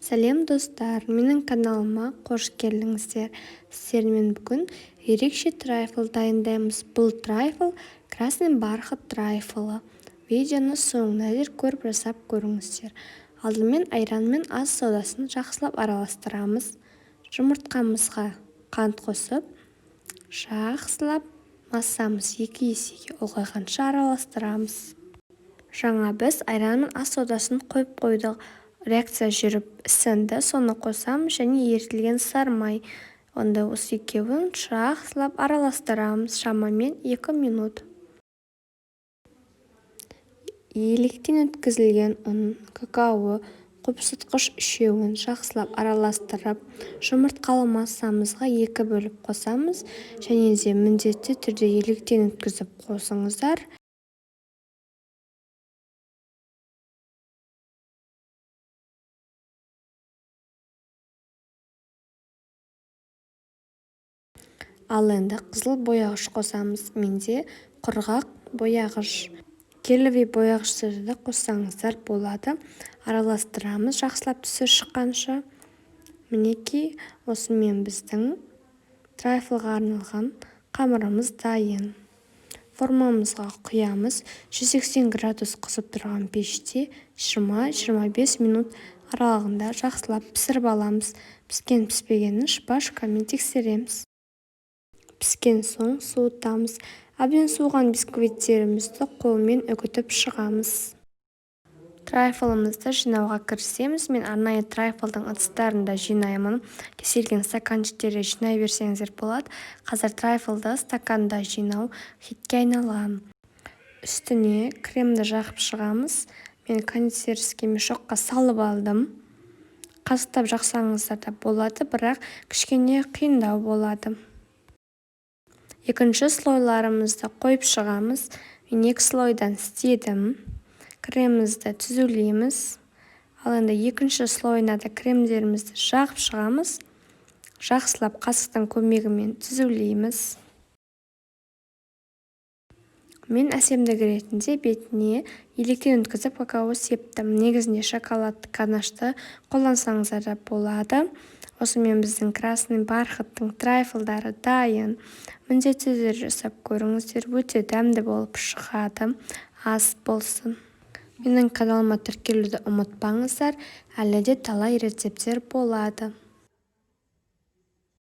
Сәлем достар, менің каналыма қош келдіңіздер. Сіздермен бүгін ерекше трайфл дайындаймыз. Бұл трайфл красный бархат трайфлы. Видеоны соңына дейін көріп жасап көріңіздер. Алдымен айран мен ас содасын жақсылап араластырамыз. Жұмыртқамызға қант қосып, жақсылап массамыз 2 есеге ұлғайғанша араластырамыз. Жаңа біз айран мен ас содасын қойып қойдық. Реакция жүріп ісінді, соны қосамыз және ерітілген сары май. Онда осы екеуін жақсылап араластырамыз шамамен 2 минут. Електен өткізілген ұн, какао, қопсытқыш үшеуін жақсылап араластырып, жұмыртқалы массамызға 2 бөліп қосамыз және де міндетті түрде електен өткізіп қосыңыздар. Ал енді қызыл бояғыш қосамыз. Менде құрғақ бояғыш. Келіви бояғышты да қоссаңыздар болады. Араластырамыз жақсылап түсі шыққанша. Мінекей, осымен біздің трайфлға арналған қамырымыз дайын. Формамызға құямыз. 180 градус қызып тұрған пеште 20-25 минут аралығында жақсылап пісіріп аламыз. Піскен-піспегенін шпажкамен тексереміз. Піскен соң суытамыз. Әбден суыған бисквиттерімізді қолмен үгітіп шығамыз. Трайфлымызды жинауға кірісеміз. Мен арнайы трайфлдың ыдыстарын да жинаймын. Кез келген стаканчиктерде жинай берсеңіздер болады. Қазір трайфлды стаканда жинау хитке айналған. Үстіне кремді жағып шығамыз. Мен кондитерский мешокқа салып алдым. Қасықтап жақсаңыздар да болады, бірақ кішкене қиындау болады. Екінші слойларымызды қойып шығамыз. Мен 2 слойдан істедім. Кремімізді түзулейміз. Ал енді екінші слойына да кремдерімізді жағып шығамыз. Жақсылап қасықтың көмегімен түзулейміз. Мен әсемдік ретінде бетіне електен өткізіп какао септім. Негізінде шоколадты ганашты қолдансаңыздар да болады. Осымен біздің красный бархаттың трайфлдары дайын. Міндетті түрде жасап көріңіздер, өте дәмді болып шығады. Ас болсын. Менің каналыма тіркелуді ұмытпаңыздар, әлі де талай рецепттер болады.